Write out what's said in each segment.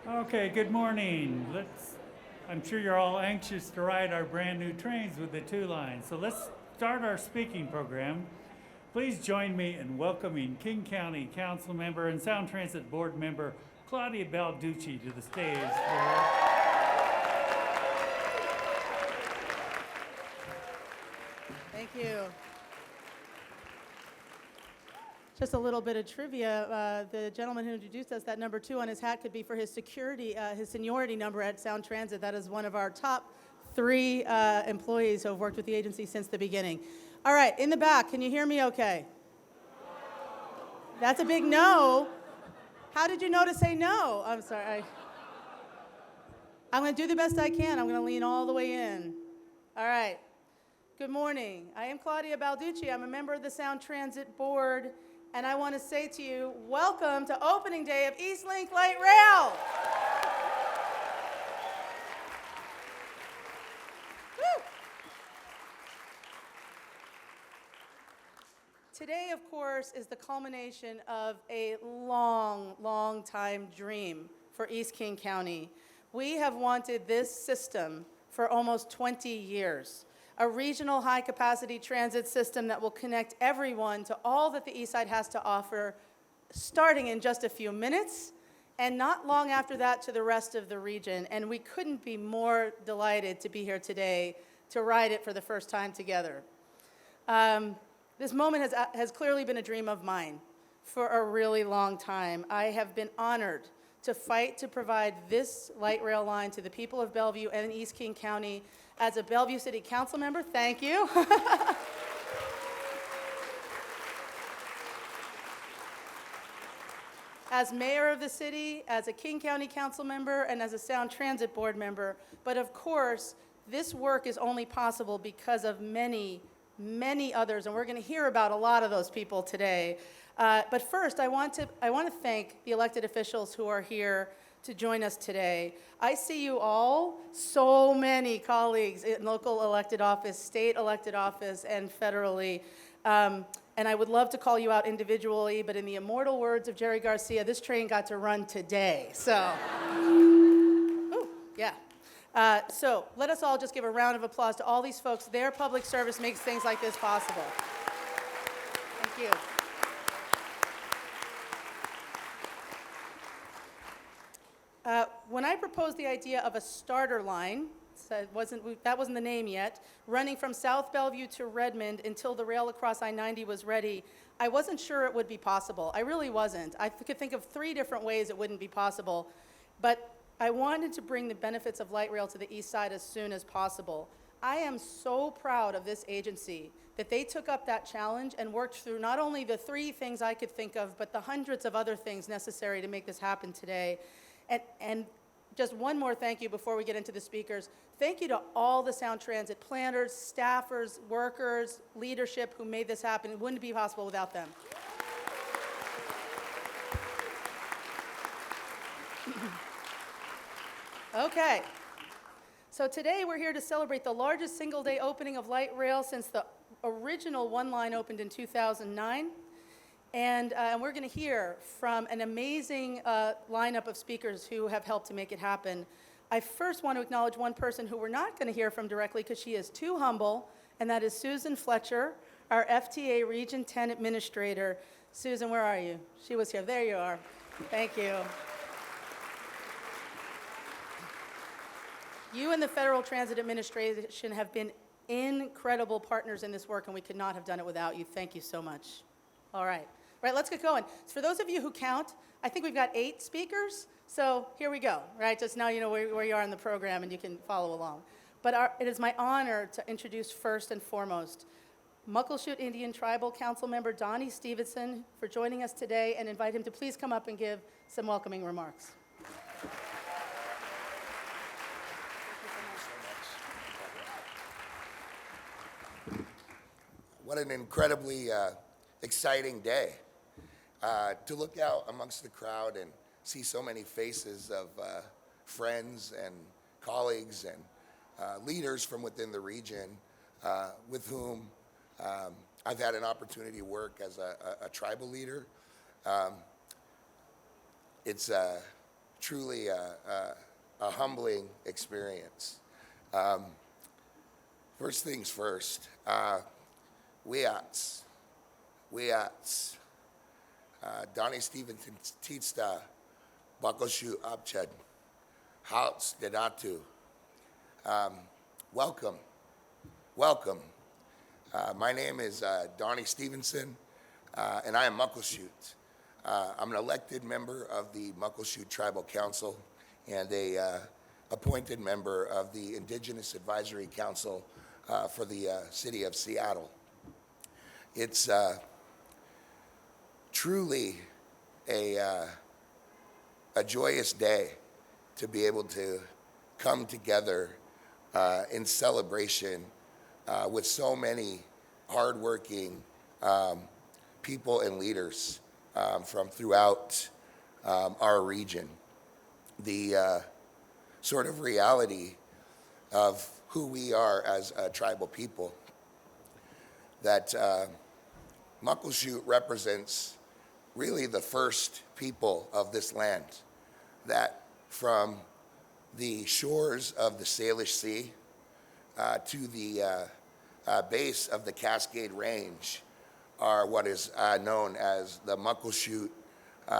Okay, good morning. I'm sure you're all anxious to ride our brand new trains with the two lines. So let's start our speaking program. Please join me in welcoming King County Council Member and Sound Transit Board Member Claudia Balducci to the stage. Thank you. Just a little bit of trivia. The gentleman who introduced us, that number 2 on his hat could be for his his seniority number at Sound Transit. That is one of our top 3 employees who have worked with the agency since the beginning. All right, in the back, can you hear me okay? That's a big no. How did you know to say no? I'm sorry. I'm going to do the best I can. I'm going to lean all the way in. All right. Good morning. I am Claudia Balducci. I'm a member of the Sound Transit Board, and I want to say to you, welcome to opening day of Eastlink Light Rail. Woo! Today, of course, is the culmination of a long time dream for East King County. We have wanted this system for almost 20 years. A regional high-capacity transit system that will connect everyone to all that the East Side has to offer, starting in just a few minutes, and not long after that to the rest of the region. And we couldn't be more delighted to be here today to ride it for the first time together. This moment has clearly been a dream of mine for a really long time. I have been honored to fight to provide this light rail line to the people of Bellevue and East King County. As a Bellevue City Council member, thank you. As mayor of the city, as a King County Council member, and as a Sound Transit Board member. But of course, this work is only possible because of many others, and we're going to hear about a lot of those people today. But first, I want to thank the elected officials who are here to join us today. I see you all, so many colleagues in local elected office, state elected office, and federally. And I would love to call you out individually, but in the immortal words of Jerry Garcia, this train got to run today. So, ooh, yeah. So let us all just give a round of applause to all these folks. Their public service makes things like this possible. Thank you. When I proposed the idea of a starter line, so that wasn't the name yet, running from South Bellevue to Redmond until the rail across I-90 was ready, I wasn't sure it would be possible. I really wasn't. I could think of 3 different ways it wouldn't be possible, but I wanted to bring the benefits of light rail to the East Side as soon as possible. I am so proud of this agency that they took up that challenge and worked through not only the 3 things I could think of, but the hundreds of other things necessary to make this happen today. And just one more thank you before we get into the speakers. Thank you to all the Sound Transit planners, staffers, workers, leadership who made this happen. It wouldn't be possible without them. Okay. So today we're here to celebrate the largest single-day opening of light rail since the original one line opened in 2009. And we're going to hear from an amazing lineup of speakers who have helped to make it happen. I first want to acknowledge one person who we're not going to hear from directly because she is too humble, and that is Susan Fletcher, our FTA Region 10 Administrator. Susan, where are you? She was here. There you are. Thank you. You and the Federal Transit Administration have been incredible partners in this work, and we could not have done it without you. Thank you so much. All right. Right, let's get going. So for those of you who count, I think we've got 8 speakers. So here we go, right? Just now you know where you are in the program and you can follow along. But it is my honor to introduce first and foremost Muckleshoot Indian Tribal Council member Donnie Stevenson for joining us today, and invite him to please come up and give some welcoming remarks. What an incredibly exciting day to look out amongst the crowd and see so many faces of friends and colleagues and leaders from within the region with whom I've had an opportunity to work as a tribal leader. It's truly a humbling experience. First things first, Wiats, Donnie Stevenson Tista, Bakoshu Abchad, Houts Dedatu. Welcome. My name is Donnie Stevenson, and I am Muckleshoot. I'm an elected member of the Muckleshoot Tribal Council and a appointed member of the Indigenous Advisory Council for the city of Seattle. It's truly a joyous day to be able to come together in celebration with so many hardworking people and leaders from throughout our region. The sort of reality of who we are as a tribal people, that Muckleshoot represents really the first people of this land, that from the shores of the Salish Sea to the base of the Cascade Range are what is known as the Muckleshoot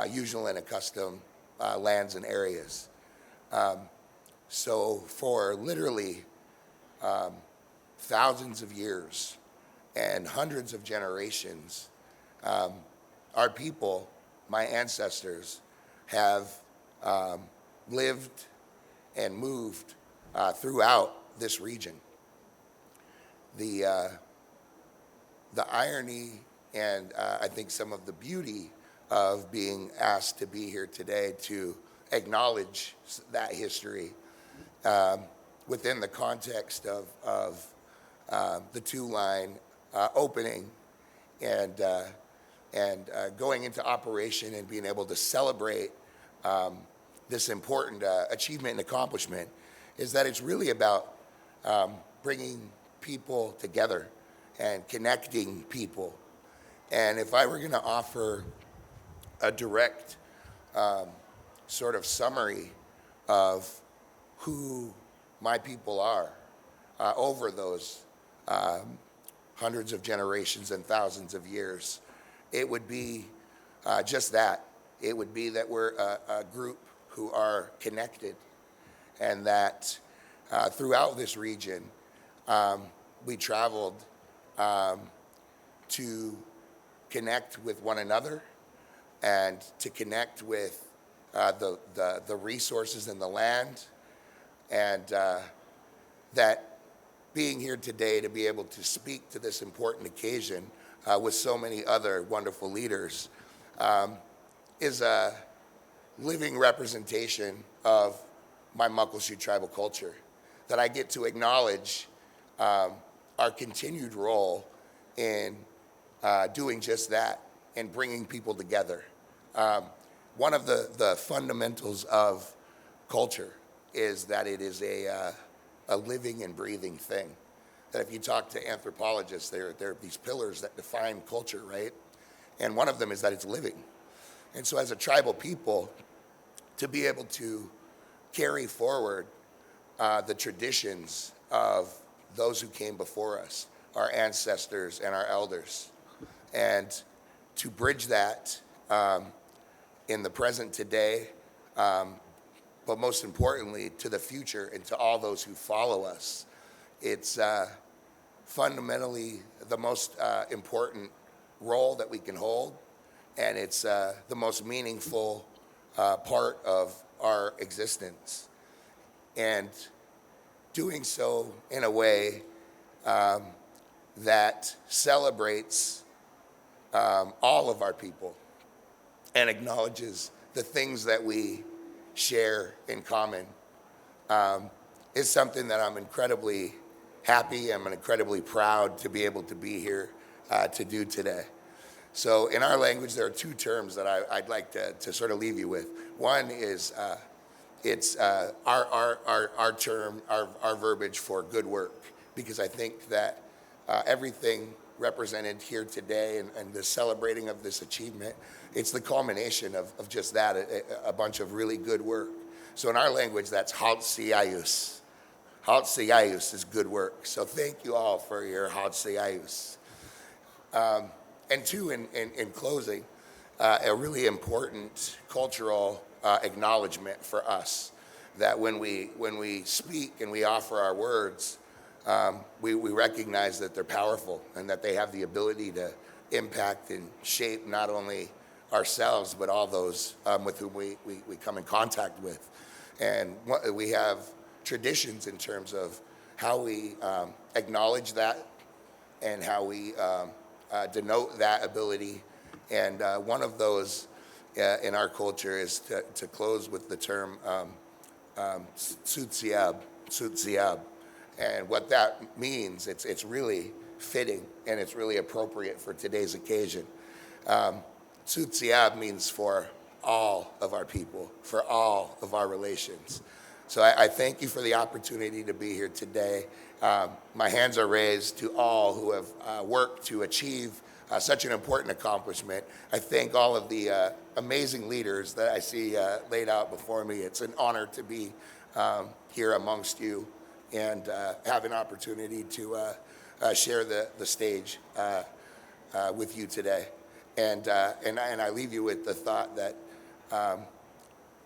usual and accustomed lands and areas. So for literally thousands of years and hundreds of generations, our people, my ancestors, have lived and moved throughout this region. The irony and I think some of the beauty of being asked to be here today to acknowledge that history within the context of the two-line opening and going into operation and being able to celebrate this important achievement and accomplishment is that it's really about bringing people together and connecting people. And if I were going to offer a direct sort of summary of who my people are over those hundreds of generations and thousands of years, it would be just that. It would be that we're a group who are connected, and that throughout this region, we traveled to connect with one another and to connect with the resources in the land, and that being here today to be able to speak to this important occasion with so many other wonderful leaders is a living representation of my Muckleshoot tribal culture, that I get to acknowledge our continued role in doing just that and bringing people together. One of the fundamentals of culture is that it is a living and breathing thing. That if you talk to anthropologists, there are these pillars that define culture, right? And one of them is that it's living. And so as a tribal people, to be able to carry forward the traditions of those who came before us, our ancestors and our elders, and to bridge that in the present today, but most importantly, to the future and to all those who follow us. It's fundamentally the most important role that we can hold, and it's the most meaningful part of our existence. And doing so in a way that celebrates all of our people and acknowledges the things that we share in common is something that I'm incredibly happy, I'm incredibly proud to be able to be here to do today. So in our language, there are two terms that I'd like to sort of leave you with. One is it's our term, our verbiage for good work, because I think that everything represented here today and the celebrating of this achievement, it's the culmination of just that, a bunch of really good work. So in our language, that's Haltsiyayus. Haltsiyayus is good work. So thank you all for your Haltsiyayus. And two, in closing, a really important cultural acknowledgement for us that when we speak and we offer our words, we recognize that they're powerful and that they have the ability to impact and shape not only ourselves, but all those with whom we come in contact with. And we have traditions in terms of how we acknowledge that and how we denote that ability. And one of those in our culture is to close with the term Tzutsiab. And what that means, it's really fitting and it's really appropriate for today's occasion. Tzutsiab means for all of our people, for all of our relations. So I thank you for the opportunity to be here today. My hands are raised to all who have worked to achieve such an important accomplishment. I thank all of the amazing leaders that I see laid out before me. It's an honor to be here amongst you and have an opportunity to share the stage with you today. And I leave you with the thought that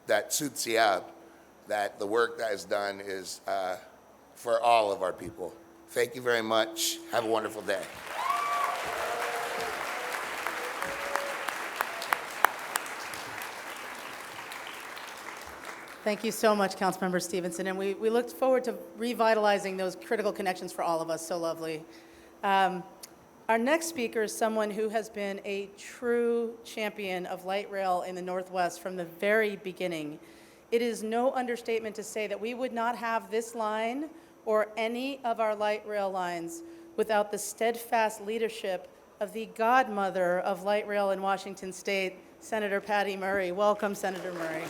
that Tzutsiab, that the work that is done is for all of our people. Thank you very much. Have a wonderful day. Thank you so much, Councilmember Stevenson, and we look forward to revitalizing those critical connections for all of us. So lovely. Our next speaker is someone who has been a true champion of light rail in the Northwest from the very beginning. It is no understatement to say that we would not have this line or any of our light rail lines without the steadfast leadership of the godmother of light rail in Washington State, Senator Patty Murray. Welcome, Senator Murray.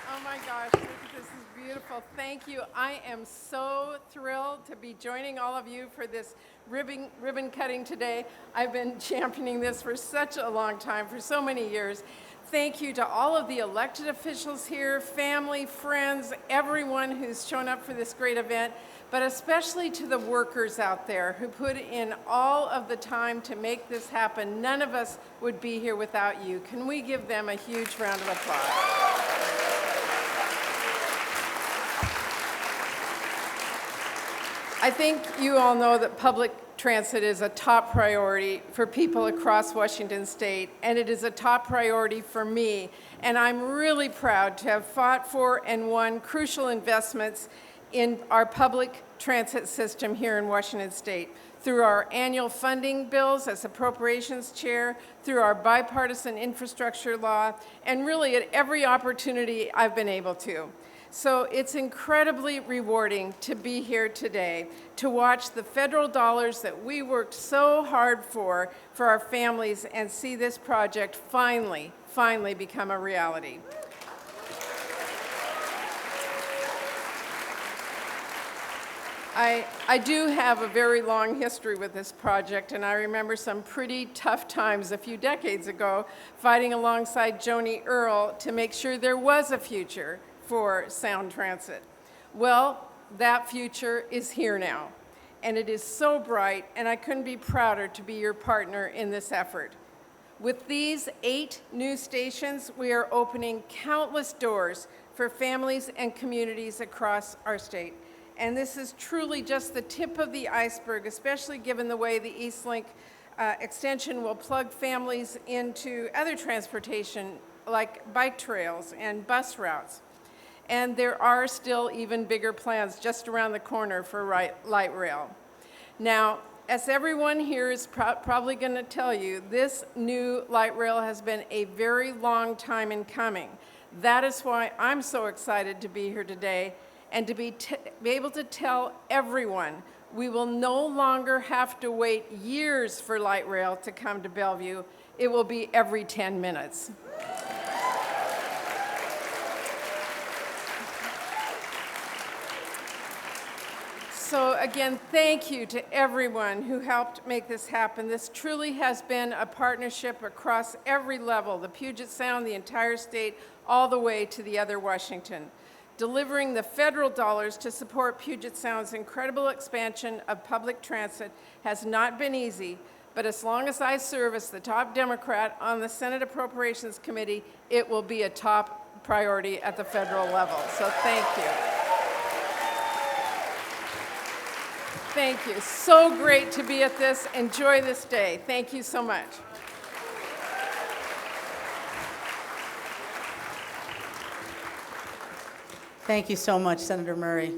Oh my gosh, this is beautiful. Thank you. I am so thrilled to be joining all of you for this ribbon cutting today. I've been championing this for such a long time, for so many years. Thank you to all of the elected officials here, family, friends, everyone who's shown up for this great event, but especially to the workers out there who put in all of the time to make this happen. None of us would be here without you. Can we give them a huge round of applause? I think you all know that public transit is a top priority for people across Washington State, and it is a top priority for me. And I'm really proud to have fought for and won crucial investments in our public transit system here in Washington State through our annual funding bills as appropriations chair, through our bipartisan infrastructure law, and really at every opportunity I've been able to. So it's incredibly rewarding to be here today to watch the federal dollars that we worked so hard for our families and see this project finally become a reality. I do have a very long history with this project, and I remember some pretty tough times a few decades ago fighting alongside Joni Earl to make sure there was a future for Sound Transit. Well, that future is here now, and it is so bright, and I couldn't be prouder to be your partner in this effort. With these 8 new stations, we are opening countless doors for families and communities across our state. And this is truly just the tip of the iceberg, especially given the way the Eastlink extension will plug families into other transportation like bike trails and bus routes. And there are still even bigger plans just around the corner for light rail. Now, as everyone here is probably going to tell you, this new light rail has been a very long time in coming. That is why I'm so excited to be here today and to be able to tell everyone we will no longer have to wait years for light rail to come to Bellevue. It will be every 10 minutes. So again, thank you to everyone who helped make this happen. This truly has been a partnership across every level, the Puget Sound, the entire state, all the way to the other Washington. Delivering the federal dollars to support Puget Sound's incredible expansion of public transit has not been easy, but as long as I serve as the top Democrat on the Senate Appropriations Committee, it will be a top priority at the federal level. So thank you. Thank you. So great to be at this. Enjoy this day. Thank you so much. Thank you so much, Senator Murray.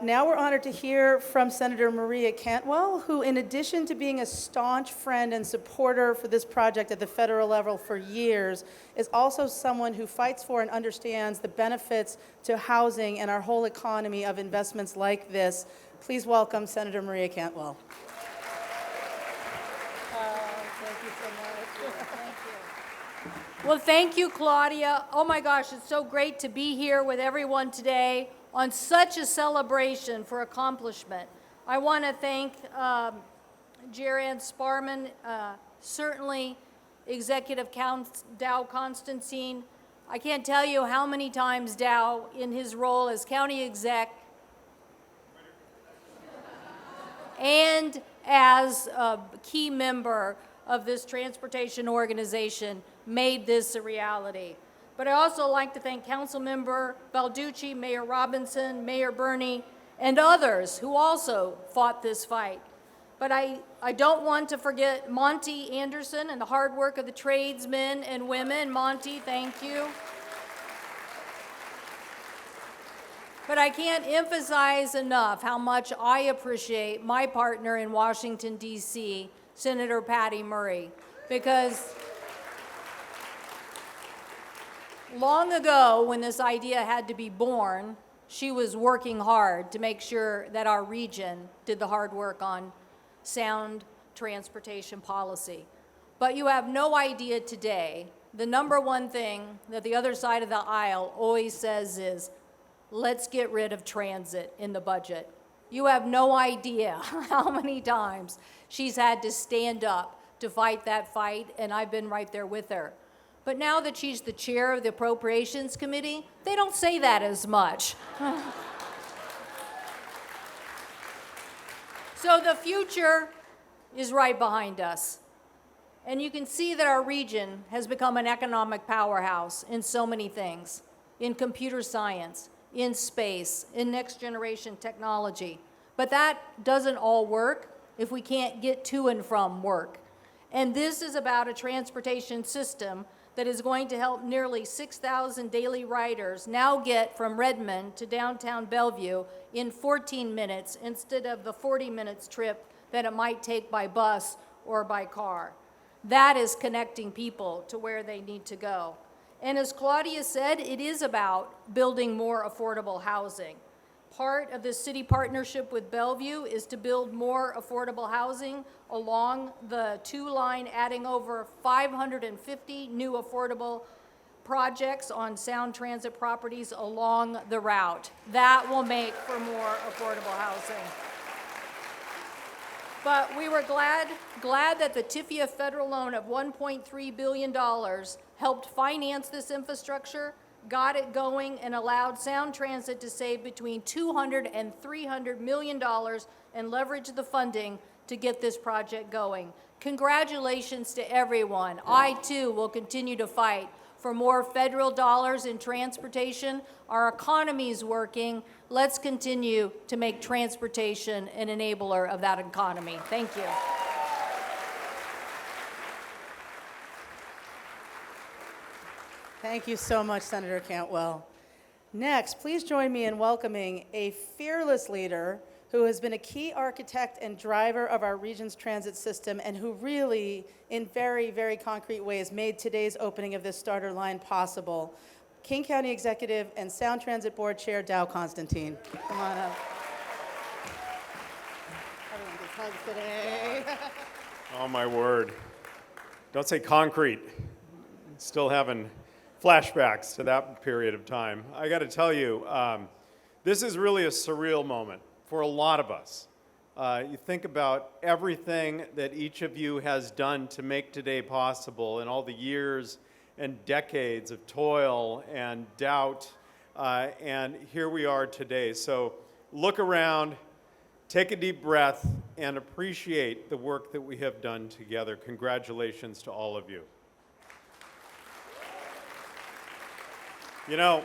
Now we're honored to hear from Senator Maria Cantwell, who, in addition to being a staunch friend and supporter for this project at the federal level for years, is also someone who fights for and understands the benefits to housing and our whole economy of investments like this. Please welcome Senator Maria Cantwell. Thank you so much. Thank you. Well, thank you, Claudia. Oh my gosh, it's so great to be here with everyone today on such a celebration for accomplishment. I want to thank Jared Sparman, certainly Executive Dow Constantine. I can't tell you how many times Dow, in his role as county exec, and as a key member of this transportation organization, made this a reality. But I also like to thank Councilmember Balducci, Mayor Robinson, Mayor Burney, and others who also fought this fight. But I don't want to forget Monty Anderson and the hard work of the tradesmen and women. Monty, thank you. But I can't emphasize enough how much I appreciate my partner in Washington, D.C., Senator Patty Murray, because long ago, when this idea had to be born, she was working hard to make sure that our region did the hard work on sound transportation policy. But you have no idea today, the number one thing that the other side of the aisle always says is, let's get rid of transit in the budget. You have no idea how many times she's had to stand up to fight that fight, and I've been right there with her. But now that she's the chair of the Appropriations Committee, they don't say that as much. So the future is right behind us. And you can see that our region has become an economic powerhouse in so many things, in computer science, in space, in next generation technology. But that doesn't all work if we can't get to and from work. And this is about a transportation system that is going to help nearly 6,000 daily riders now get from Redmond to downtown Bellevue in 14 minutes instead of the 40 minutes trip that it might take by bus or by car. That is connecting people to where they need to go. And as Claudia said, it is about building more affordable housing. Part of the city partnership with Bellevue is to build more affordable housing along the 2-line, adding over 550 new affordable projects on Sound Transit properties along the route. That will make for more affordable housing. But we were glad that the TIFIA federal loan of $1.3 billion helped finance this infrastructure, got it going, and allowed Sound Transit to save between $200 and $300 million and leverage the funding to get this project going. Congratulations to everyone. I, too, will continue to fight for more federal dollars in transportation. Our economy is working. Let's continue to make transportation an enabler of that economy. Thank you. Thank you so much, Senator Cantwell. Next, please join me in welcoming a fearless leader who has been a key architect and driver of our region's transit system and who really, in very, very concrete ways, made today's opening of this starter line possible. King County Executive and Sound Transit Board Chair Dow Constantine. Come on up. Everyone gets hugs today. Oh, my word. Don't say concrete. Still having flashbacks to that period of time. I got to tell you, this is really a surreal moment for a lot of us. You think about everything that each of you has done to make today possible, and all the years and decades of toil and doubt, and here we are today. So look around, take a deep breath, and appreciate the work that we have done together. Congratulations to all of you. You know,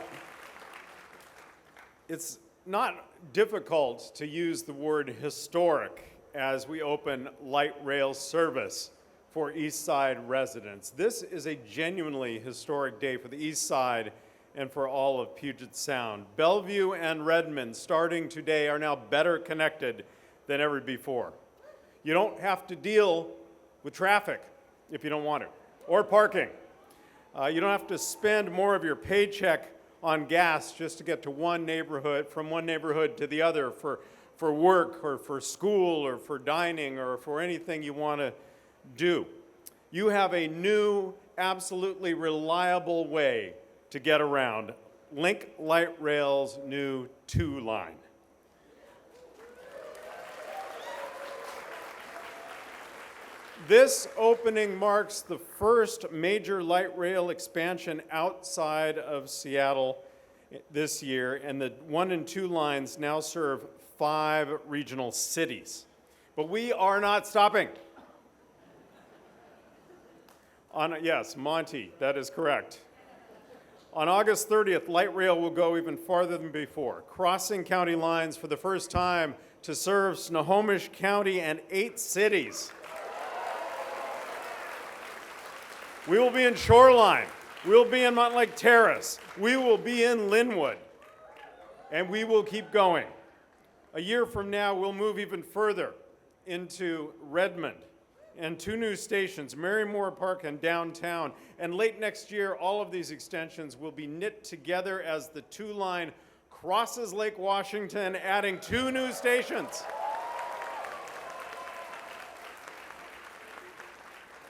it's not difficult to use the word historic as we open light rail service for East Side residents. This is a genuinely historic day for the East Side and for all of Puget Sound. Bellevue and Redmond, starting today, are now better connected than ever before. You don't have to deal with traffic if you don't want to, or parking. You don't have to spend more of your paycheck on gas just to get to one neighborhood, from one neighborhood to the other for work or for school or for dining or for anything you want to do. You have a new, absolutely reliable way to get around. Link Light Rail's new 2-line. This opening marks the first major light rail expansion outside of Seattle this year, and the 1 and 2 lines now serve 5 regional cities. But we are not stopping. Yes, Monty, that is correct. On August 30th, light rail will go even farther than before, crossing county lines for the first time to serve Snohomish County and 8 cities. We will be in Shoreline. We'll be in Montlake Terrace. We will be in Linwood. And we will keep going. A year from now, we'll move even further into Redmond and 2 new stations, Marymore Park and downtown. And late next year, all of these extensions will be knit together as the 2-line crosses Lake Washington, adding 2 new stations.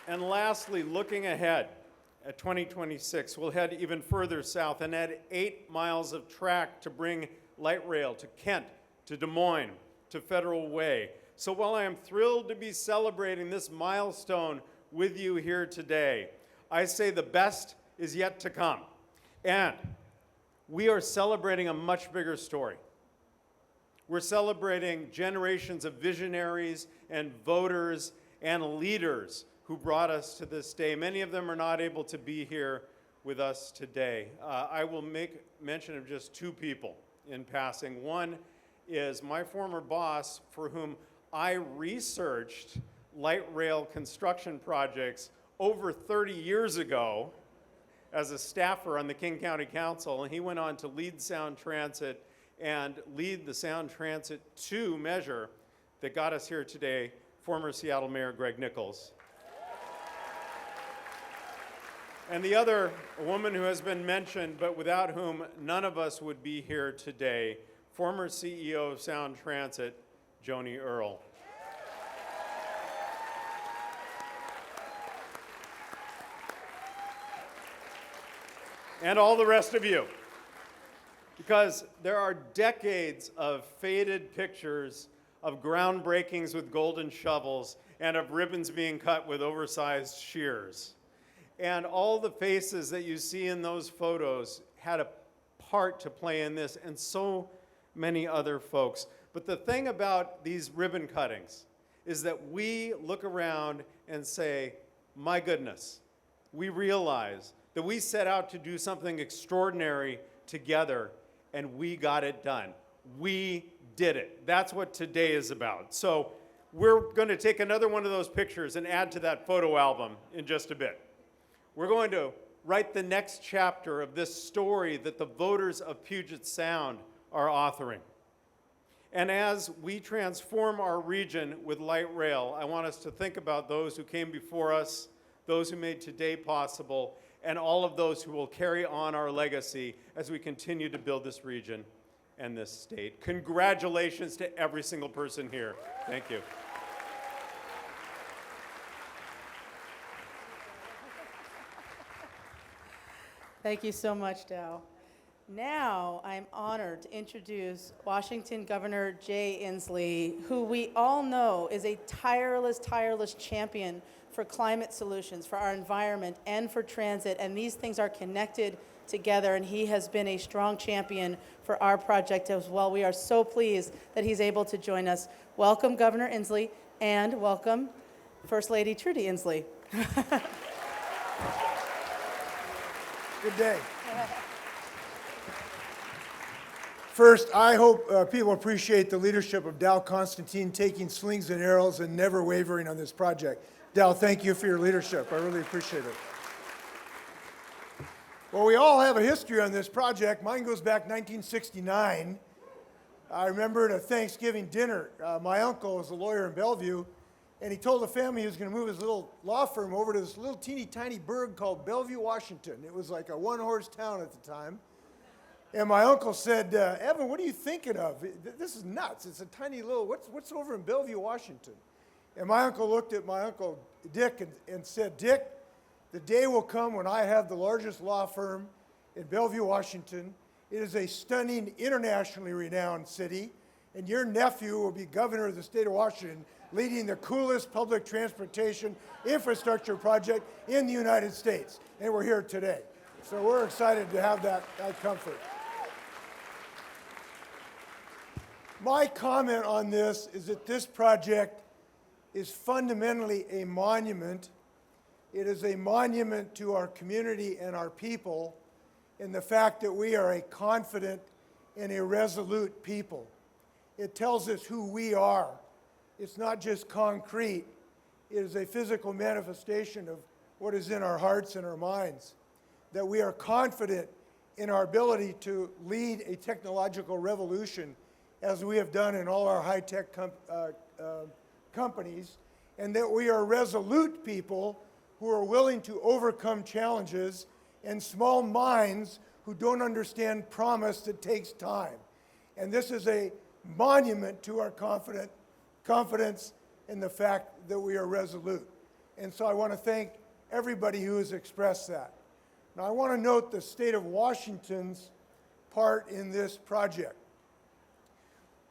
And lastly, looking ahead at 2026, we'll head even further south and add 8 miles of track to bring light rail to Kent, to Des Moines, to Federal Way. So while I am thrilled to be celebrating this milestone with you here today, I say the best is yet to come. And we are celebrating a much bigger story. We're celebrating generations of visionaries and voters and leaders who brought us to this day. Many of them are not able to be here with us today. I will make mention of just 2 people in passing. One is my former boss, for whom I researched light rail construction projects over 30 years ago as a staffer on the King County Council, and he went on to lead Sound Transit and lead the Sound Transit 2 measure that got us here today, former Seattle Mayor Greg Nichols. And the other, a woman who has been mentioned, but without whom none of us would be here today, former CEO of Sound Transit, Joni Earl. And all the rest of you. Because there are decades of faded pictures of groundbreakings with golden shovels and of ribbons being cut with oversized shears. And all the faces that you see in those photos had a part to play in this, and so many other folks. But the thing about these ribbon cuttings is that we look around and say, my goodness, we realize that we set out to do something extraordinary together, and we got it done. We did it. That's what today is about. So we're going to take another one of those pictures and add to that photo album in just a bit. We're going to write the next chapter of this story that the voters of Puget Sound are authoring. And as we transform our region with light rail, I want us to think about those who came before us, those who made today possible, and all of those who will carry on our legacy as we continue to build this region and this state. Congratulations to every single person here. Thank you. Thank you so much, Dow. Now, I'm honored to introduce Washington Governor Jay Inslee, who we all know is a tireless champion for climate solutions, for our environment, and for transit, and these things are connected together, and he has been a strong champion for our project as well. We are so pleased that he's able to join us. Welcome, Governor Inslee, and welcome, First Lady Trudy Inslee. Good day. First, I hope people appreciate the leadership of Dow Constantine taking slings and arrows and never wavering on this project. Dow, thank you for your leadership. I really appreciate it. Well, we all have a history on this project. Mine goes back 1969. I remember at a Thanksgiving dinner, my uncle was a lawyer in Bellevue, and he told the family he was going to move his little law firm over to this little teeny tiny burg called Bellevue, Washington. It was like a one-horse town at the time. And my uncle said, Evan, what are you thinking of? This is nuts. It's a tiny little, what's over in Bellevue, Washington? And my uncle looked at my uncle Dick and said, Dick, the day will come when I have the largest law firm in Bellevue, Washington. It is a stunning, internationally renowned city, and your nephew will be governor of the state of Washington, leading the coolest public transportation infrastructure project in the United States. And we're here today. So we're excited to have that comfort. My comment on this is that this project is fundamentally a monument. It is a monument to our community and our people in the fact that we are a confident and a resolute people. It tells us who we are. It's not just concrete. It is a physical manifestation of what is in our hearts and our minds. That we are confident in our ability to lead a technological revolution as we have done in all our high-tech companies, and that we are resolute people who are willing to overcome challenges and small minds who don't understand promise that takes time. And this is a monument to our confidence in the fact that we are resolute. And so I want to thank everybody who has expressed that. Now I want to note the state of Washington's part in this project.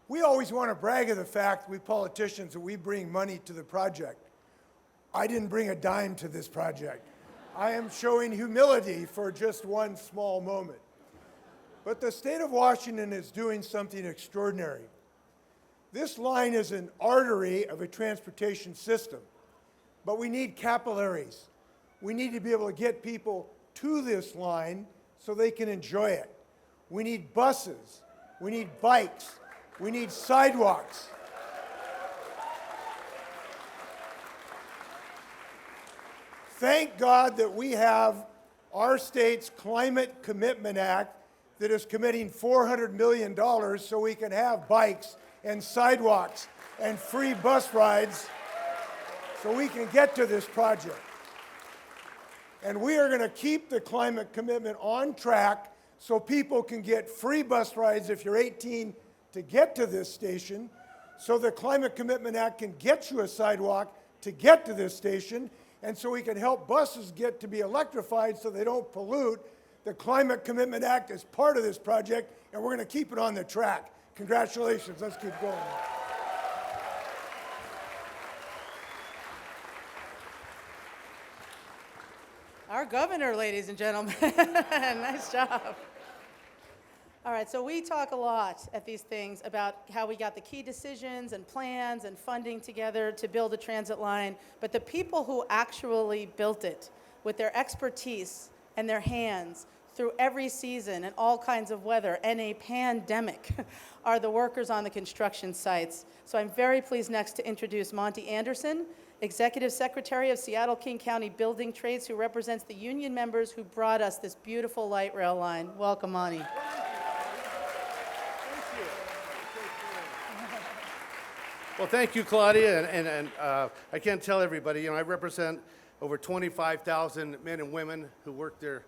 We always want to brag of the fact, we politicians, that we bring money to the project. I didn't bring a dime to this project. I am showing humility for just one small moment. But the state of Washington is doing something extraordinary. This line is an artery of a transportation system, but we need capillaries. We need to be able to get people to this line so they can enjoy it. We need buses. We need bikes. We need sidewalks. Thank God that we have our state's Climate Commitment Act that is committing $400 million so we can have bikes and sidewalks and free bus rides so we can get to this project. And we are going to keep the climate commitment on track so people can get free bus rides if you're 18 to get to this station, so the Climate Commitment Act can get you a sidewalk to get to this station, and so we can help buses get to be electrified so they don't pollute. The Climate Commitment Act is part of this project, and we're going to keep it on the track. Congratulations. Let's keep going. Our governor, ladies and gentlemen. Nice job. All right, so we talk a lot at these things about how we got the key decisions and plans and funding together to build a transit line, but the people who actually built it with their expertise and their hands through every season and all kinds of weather and a pandemic are the workers on the construction sites. So I'm very pleased next to introduce Monty Anderson, Executive Secretary of Seattle-King County Building Trades, who represents the union members who brought us this beautiful light rail line. Welcome, Monty. Well, thank you, Claudia, and I can't tell everybody, I represent over 25,000 men and women who work their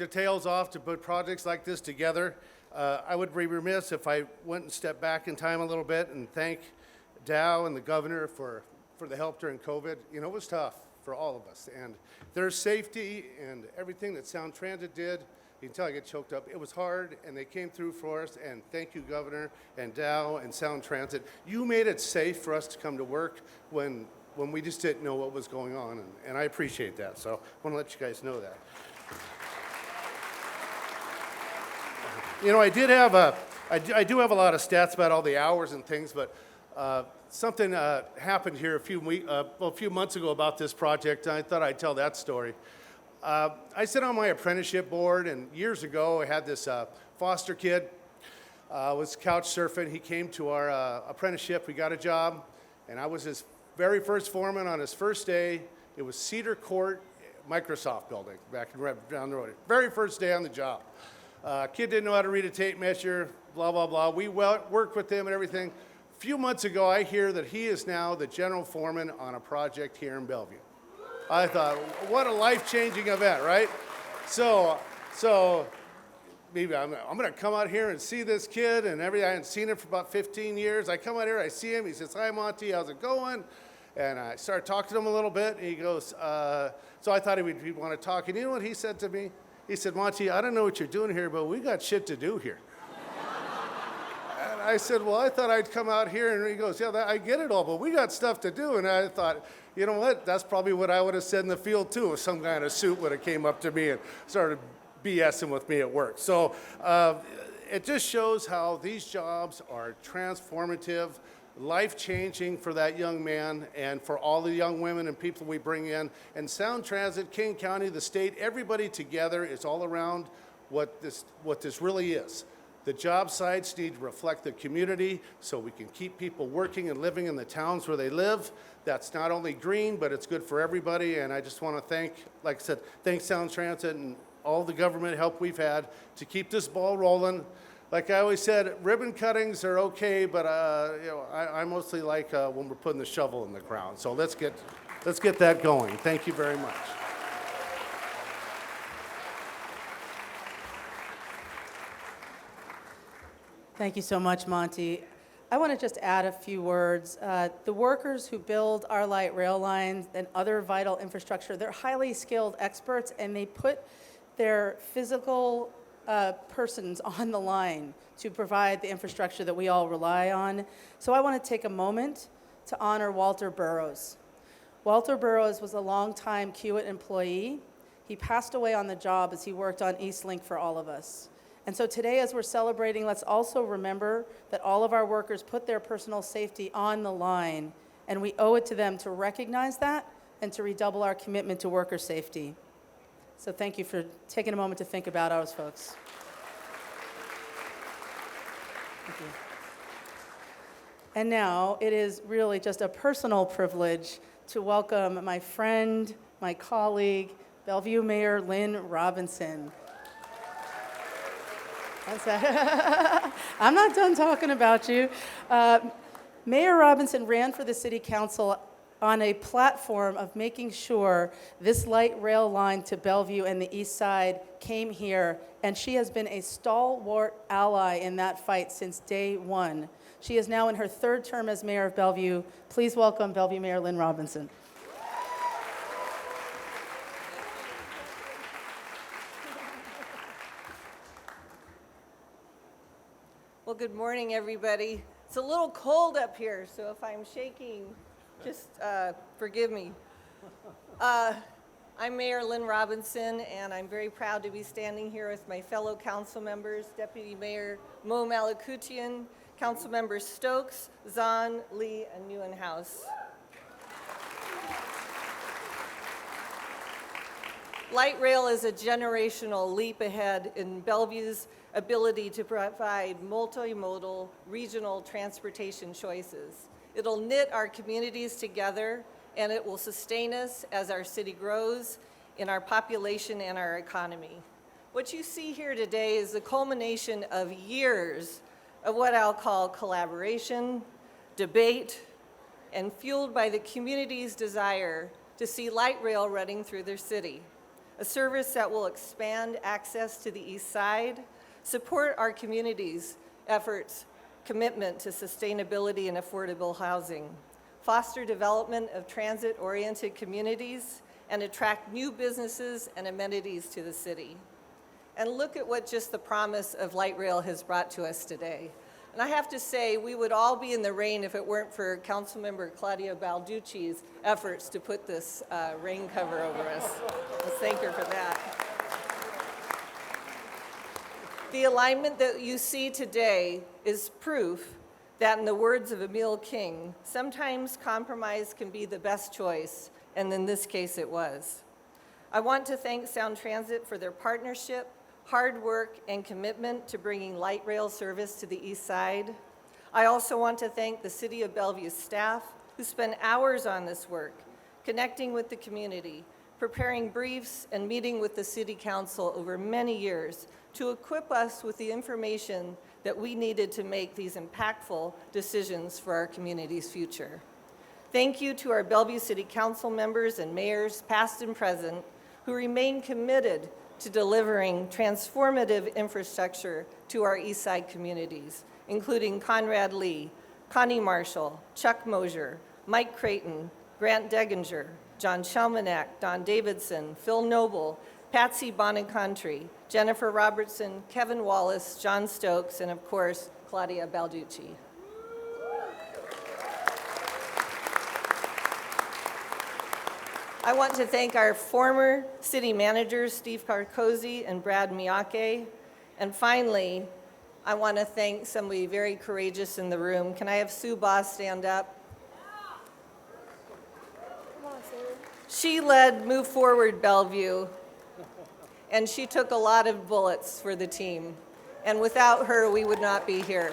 tails off to put projects like this together. I would be remiss if I went and stepped back in time a little bit and thank Dow and the governor for the help during COVID. It was tough for all of us, and their safety and everything that Sound Transit did You can tell I get choked up. It was hard, and they came through for us, and thank you, Governor, and Dow, and Sound Transit. You made it safe for us to come to work when we just didn't know what was going on, and I appreciate that, so I want to let you guys know that. You know, I do have a lot of stats about all the hours and things, but something happened here a few months ago about this project, and I thought I'd tell that story. I sit on my apprenticeship board, and years ago I had this foster kid, was couch surfing. He came to our apprenticeship. We got a job, and I was his very first foreman on his first day. It was Cedar Court, Microsoft building, down the road. Very first day on the job. Kid didn't know how to read a tape measure, blah, blah, blah. We worked with him and everything. A few months ago, I hear that he is now the general foreman on a project here in Bellevue. I thought, what a life-changing event, right? So maybe I'm going to come out here and see this kid and everything. I hadn't seen him for about 15 years. I come out here, I see him. He says, "Hi, Monty, how's it going?" And I started talking to him a little bit. And he goes, so I thought he'd want to talk. And you know what he said to me? He said, "Monty, I don't know what you're doing here, but we got shit to do here." And I said, "Well, I thought I'd come out here." And he goes, "Yeah, I get it all, but we got stuff to do." And I thought, you know what? That's probably what I would have said in the field, too, if some guy in a suit would have came up to me and started BSing with me at work. So it just shows how these jobs are transformative, life-changing for that young man and for all the young women and people we bring in. And Sound Transit, King County, the state, everybody together is all around what this really is. The job sites need to reflect the community so we can keep people working and living in the towns where they live. That's not only green, but it's good for everybody. And I just want to thank, like I said, thank Sound Transit and all the government help we've had to keep this ball rolling. Like I always said, ribbon cuttings are okay, but you know, I mostly like when we're putting the shovel in the ground. So let's get that going. Thank you very much. Thank you so much, Monty. I want to just add a few words. The workers who build our light rail lines and other vital infrastructure, they're highly skilled experts, and they put their physical persons on the line to provide the infrastructure that we all rely on. So I want to take a moment to honor Walter Burrows. Walter Burrows was a longtime Kiewit employee. He passed away on the job as he worked on Eastlink for all of us. And so today, as we're celebrating, let's also remember that all of our workers put their personal safety on the line, and we owe it to them to recognize that and to redouble our commitment to worker safety. So thank you for taking a moment to think about ours, folks. Thank you. And now, it is really just a personal privilege to welcome my friend, my colleague, Bellevue Mayor Lynn Robinson. I'm not done talking about you. Mayor Robinson ran for the city council on a platform of making sure this light rail line to Bellevue and the east side came here, and she has been a stalwart ally in that fight since day one. She is now in her third term as mayor of Bellevue. Please welcome Bellevue Mayor Lynn Robinson. Well, good morning, everybody. It's a little cold up here, so if I'm shaking, just forgive me. I'm Mayor Lynn Robinson, and I'm very proud to be standing here with my fellow council members, Deputy Mayor Mo Malakutian, Council Members Stokes, Zahn, Lee, and Neuenhaus. Light rail is a generational leap ahead in Bellevue's ability to provide multimodal regional transportation choices. It'll knit our communities together, and it will sustain us as our city grows in our population and our economy. What you see here today is the culmination of years of what I'll call collaboration, debate, and fueled by the community's desire to see light rail running through their city, a service that will expand access to the east side, support our community's efforts, commitment to sustainability and affordable housing, foster development of transit-oriented communities, and attract new businesses and amenities to the city. And look at what just the promise of light rail has brought to us today. And I have to say, we would all be in the rain if it weren't for Councilmember Claudia Balducci's efforts to put this rain cover over us. Let's thank her for that. The alignment that you see today is proof that, in the words of Emil King, sometimes compromise can be the best choice, and in this case it was. I want to thank Sound Transit for their partnership, hard work, and commitment to bringing light rail service to the east side. I also want to thank the City of Bellevue staff who spent hours on this work, connecting with the community, preparing briefs, and meeting with the City Council over many years to equip us with the information that we needed to make these impactful decisions for our community's future. Thank you to our Bellevue City Council members and mayors, past and present, who remain committed to delivering transformative infrastructure to our East Side communities, including Conrad Lee, Connie Marshall, Chuck Mosier, Mike Creighton, Grant Degginger, John Shelmanek, Don Davidson, Phil Noble, Patsy Bonacontri, Jennifer Robertson, Kevin Wallace, John Stokes, and of course, Claudia Balducci. I want to thank our former city managers, Steve Carcosi and Brad Miyake. And finally, I want to thank somebody very courageous in the room. Can I have Sue Boss stand up? She led Move Forward Bellevue, and she took a lot of bullets for the team. And without her, we would not be here.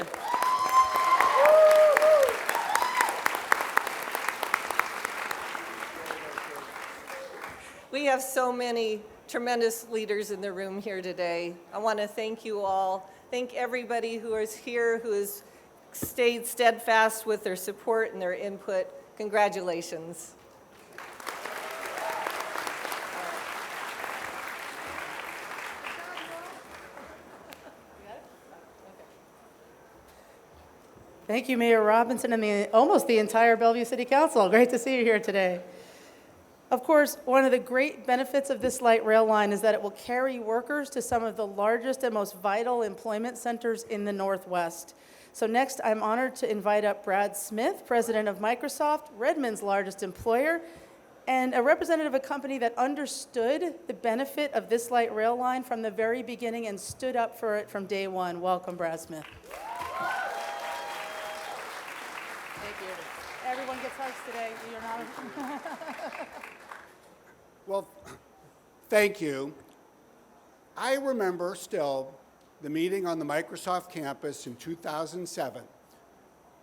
We have so many tremendous leaders in the room here today. I want to thank you all. Thank everybody who is here, who has stayed steadfast with their support and their input. Congratulations. Thank you, Mayor Robinson, and almost the entire Bellevue City Council. Great to see you here today. Of course, one of the great benefits of this light rail line is that it will carry workers to some of the largest and most vital employment centers in the Northwest. So next, I'm honored to invite up Brad Smith, president of Microsoft, Redmond's largest employer, and a representative of a company that understood the benefit of this light rail line from the very beginning and stood up for it from day one. Welcome, Brad Smith. Thank you. Everyone gets hugs today. You're not. Well, thank you. I remember still the meeting on the Microsoft campus in 2007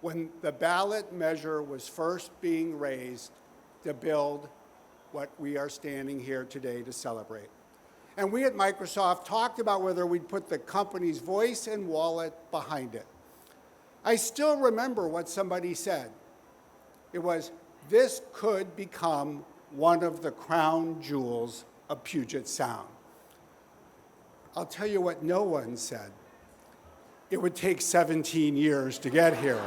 when the ballot measure was first being raised to build what we are standing here today to celebrate. And we at Microsoft talked about whether we'd put the company's voice and wallet behind it. I still remember what somebody said. It was, this could become one of the crown jewels of Puget Sound. I'll tell you what no one said. It would take 17 years to get here.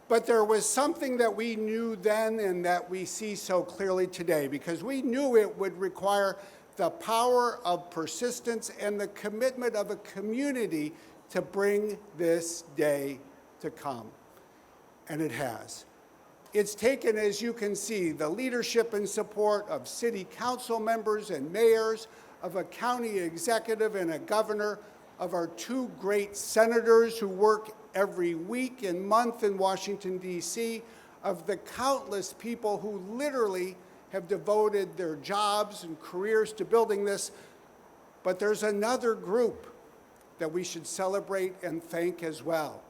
But there was something that we knew then and that we see so clearly today, because we knew it would require the power of persistence and the commitment of a community to bring this day to come. And it has. It's taken, as you can see, the leadership and support of city council members and mayors, of a county executive and a governor, of our two great senators who work every week and month in Washington, D.C., of the countless people who literally have devoted their jobs and careers to building this. But there's another group that we should celebrate and thank as well.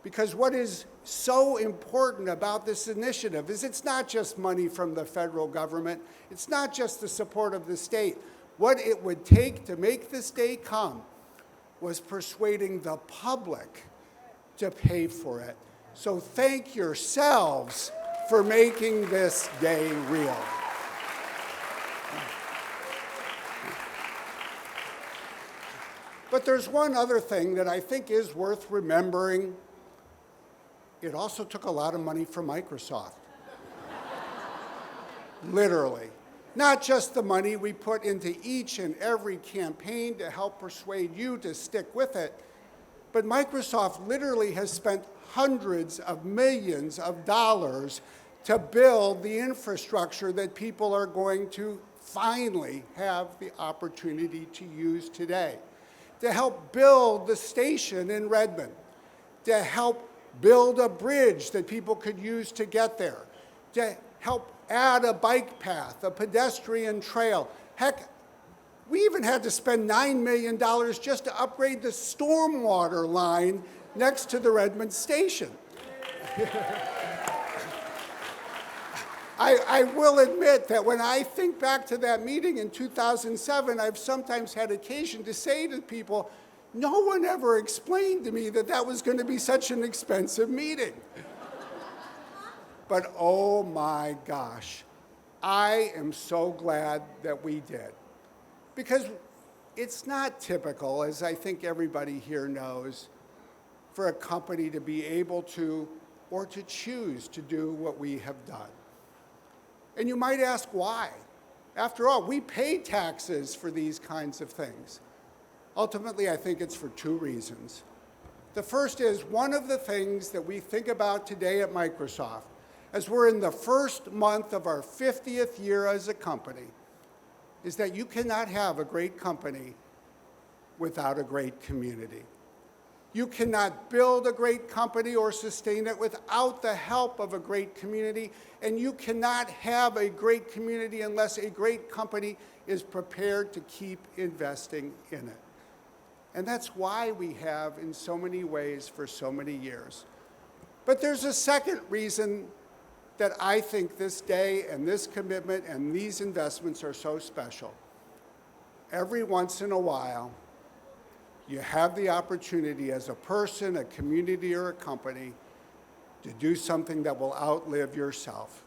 Because what is so important about this initiative is it's not just money from the federal government, it's not just the support of the state. What it would take to make this day come was persuading the public to pay for it. So thank yourselves for making this day real. But there's one other thing that I think is worth remembering. It also took a lot of money from Microsoft. Literally. Not just the money we put into each and every campaign to help persuade you to stick with it, but Microsoft literally has spent hundreds of millions of dollars to build the infrastructure that people are going to finally have the opportunity to use today, to help build the station in Redmond, to help build a bridge that people could use to get there, to help add a bike path, a pedestrian trail. Heck, we even had to spend $9 million just to upgrade the stormwater line next to the Redmond station. I will admit that when I think back to that meeting in 2007, I've sometimes had occasion to say to people, no one ever explained to me that that was going to be such an expensive meeting. But oh my gosh, I am so glad that we did. Because it's not typical, as I think everybody here knows, for a company to be able to or to choose to do what we have done. And you might ask why. After all, we pay taxes for these kinds of things. Ultimately, I think it's for two reasons. The first is one of the things that we think about today at Microsoft, as we're in the first month of our 50th year as a company, is that you cannot have a great company without a great community. You cannot build a great company or sustain it without the help of a great community, and you cannot have a great community unless a great company is prepared to keep investing in it. And that's why we have, in so many ways, for so many years. But there's a second reason that I think this day and this commitment and these investments are so special. Every once in a while, you have the opportunity as a person, a community, or a company to do something that will outlive yourself.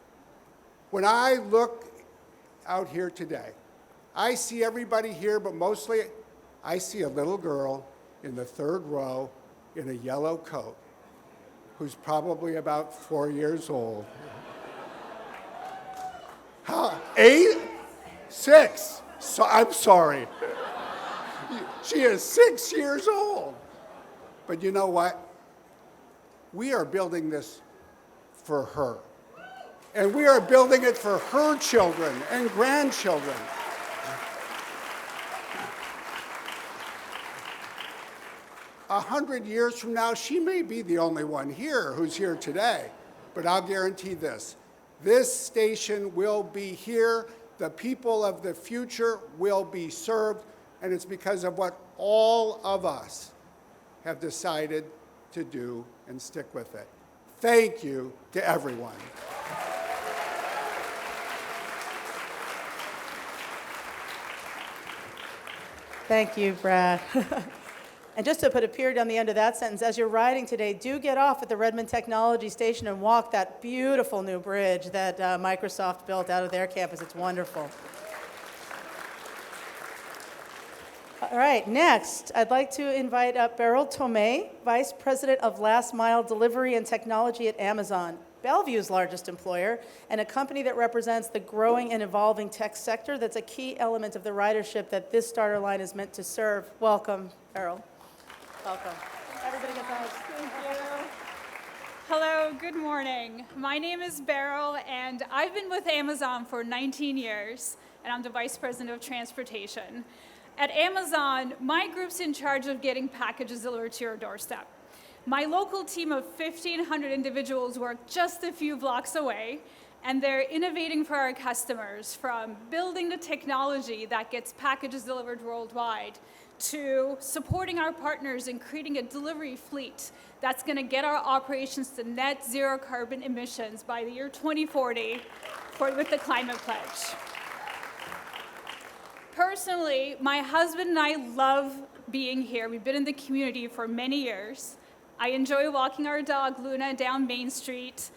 When I look out here today, I see everybody here, but mostly I see a little girl in the third row in a yellow coat who's probably about 4 years old. How? 8? 6. So, I'm sorry. She is 6 years old. But you know what? We are building this for her. And we are building it for her children and grandchildren. 100 years from now, she may be the only one here who's here today. But I'll guarantee this. This station will be here. The people of the future will be served. And it's because of what all of us have decided to do and stick with it. Thank you to everyone. Thank you, Brad. And just to put a period on the end of that sentence, as you're riding today, do get off at the Redmond Technology Station and walk that beautiful new bridge that Microsoft built out of their campus. It's wonderful. All right, next, I'd like to invite up Beryl Tomei, Vice President of Last Mile Delivery and Technology at Amazon, Bellevue's largest employer, and a company that represents the growing and evolving tech sector that's a key element of the ridership that this starter line is meant to serve. Welcome, Beryl. Welcome. Everybody gets out. Thank you. Hello, good morning. My name is Beryl, and I've been with Amazon for 19 years, and I'm the Vice President of Transportation. At Amazon, my group's in charge of getting packages delivered to your doorstep. My local team of 1,500 individuals work just a few blocks away, and they're innovating for our customers, from building the technology that gets packages delivered worldwide, to supporting our partners in creating a delivery fleet that's going to get our operations to net zero carbon emissions by the year 2040 with the Climate Pledge. Personally, my husband and I love being here. We've been in the community for many years. I enjoy walking our dog, Luna, down Main Street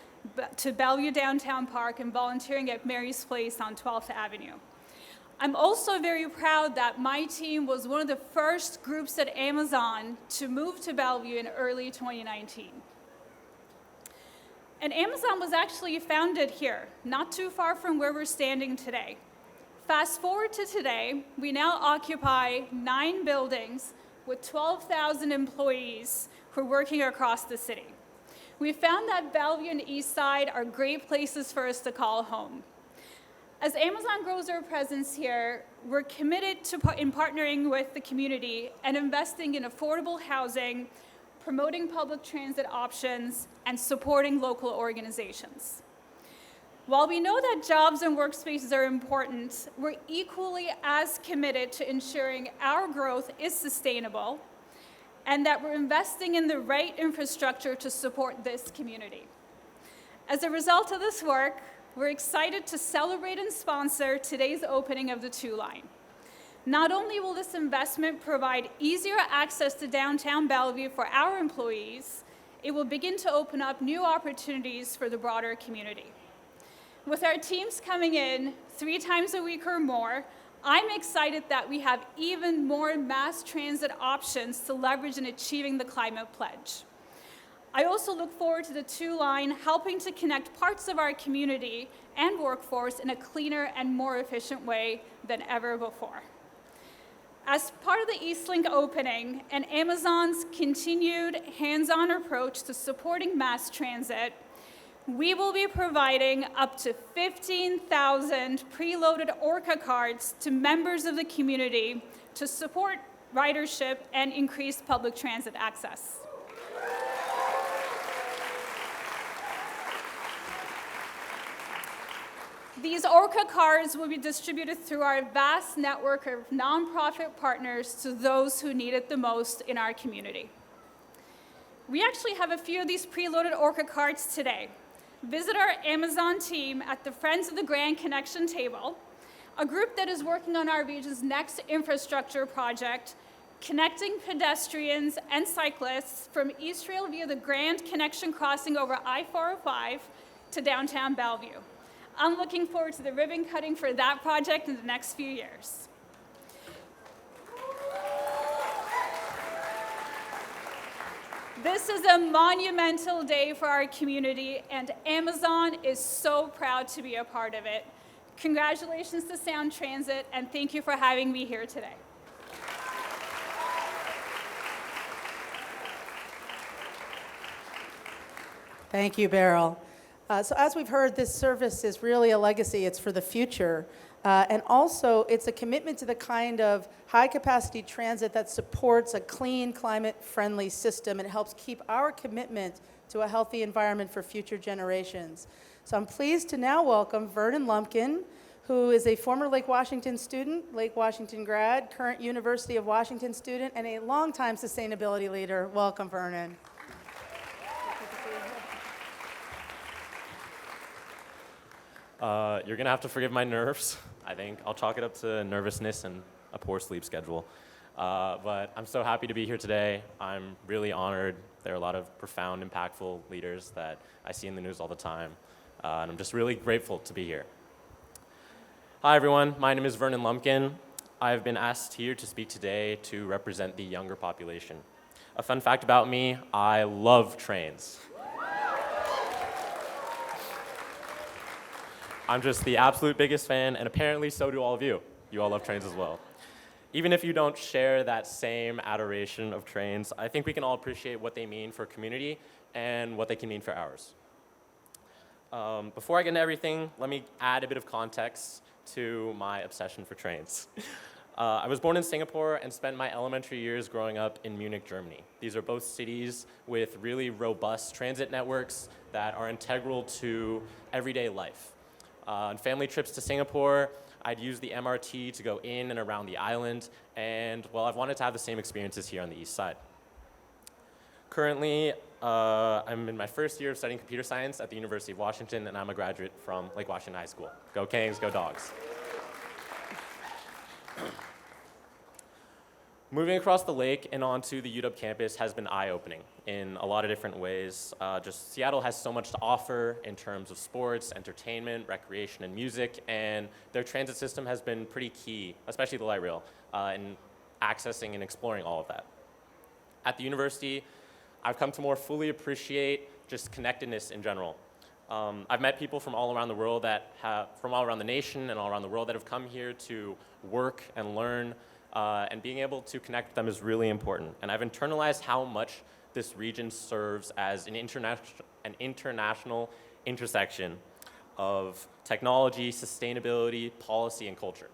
to Bellevue Downtown Park and volunteering at Mary's Place on 12th Avenue. I'm also very proud that my team was one of the first groups at Amazon to move to Bellevue in early 2019. And Amazon was actually founded here, not too far from where we're standing today. Fast forward to today, we now occupy 9 buildings with 12,000 employees who are working across the city. We found that Bellevue and East Side are great places for us to call home. As Amazon grows our presence here, we're committed in partnering with the community and investing in affordable housing, promoting public transit options, and supporting local organizations. While we know that jobs and workspaces are important, we're equally as committed to ensuring our growth is sustainable and that we're investing in the right infrastructure to support this community. As a result of this work, we're excited to celebrate and sponsor today's opening of the 2 line. Not only will this investment provide easier access to downtown Bellevue for our employees, it will begin to open up new opportunities for the broader community. With our teams coming in 3 times a week or more, I'm excited that we have even more mass transit options to leverage in achieving the climate pledge. I also look forward to the 2 line helping to connect parts of our community and workforce in a cleaner and more efficient way than ever before. As part of the Eastlink opening and Amazon's continued hands-on approach to supporting mass transit, we will be providing up to 15,000 preloaded Orca cards to members of the community to support ridership and increase public transit access. These Orca cards will be distributed through our vast network of nonprofit partners to those who need it the most in our community. We actually have a few of these preloaded Orca cards today. Visit our Amazon team at the Friends of the Grand Connection table, a group that is working on our region's next infrastructure project, connecting pedestrians and cyclists from Eastrail via the Grand Connection crossing over I-405 to downtown Bellevue. I'm looking forward to the ribbon cutting for that project in the next few years. This is a monumental day for our community, and Amazon is so proud to be a part of it. Congratulations to Sound Transit, and thank you for having me here today. Thank you, Beryl. So as we've heard, this service is really a legacy. It's for the future. And also, it's a commitment to the kind of high-capacity transit that supports a clean, climate-friendly system and helps keep our commitment to a healthy environment for future generations. So I'm pleased to now welcome Vernon Lumpkin, who is a former Lake Washington student, Lake Washington grad, current University of Washington student, and a longtime sustainability leader. Welcome, Vernon. You're gonna have to forgive my nerves. I think I'll chalk it up to nervousness and a poor sleep schedule. But I'm so happy to be here today. I'm really honored. There are a lot of profound, impactful leaders that I see in the news all the time. And I'm just really grateful to be here. Hi, everyone. My name is Vernon Lumpkin. I've been asked here to speak today to represent the younger population. A fun fact about me, I love trains. I'm just the absolute biggest fan, and apparently so do all of you. You all love trains as well. Even if you don't share that same adoration of trains, I think we can all appreciate what they mean for community and what they can mean for ours. Before I get into everything, let me add a bit of context to my obsession for trains. I was born in Singapore and spent my elementary years growing up in Munich, Germany. These are both cities with really robust transit networks that are integral to everyday life. On family trips to Singapore, I'd use the MRT to go in and around the island, and well, I've wanted to have the same experiences here on the east side. Currently, I'm in my first year of studying computer science at the University of Washington, and I'm a graduate from Lake Washington High School. Go Kings, go Dogs. Moving across the lake and onto the UW campus has been eye-opening in a lot of different ways. Just Seattle has so much to offer in terms of sports, entertainment, recreation, and music, and their transit system has been pretty key, especially the light rail, in accessing and exploring all of that. At the university, I've come to more fully appreciate just connectedness in general. I've met people from all around the world from all around the nation and all around the world that have come here to work and learn, and being able to connect with them is really important. And I've internalized how much this region serves as an international intersection of technology, sustainability, policy, and culture.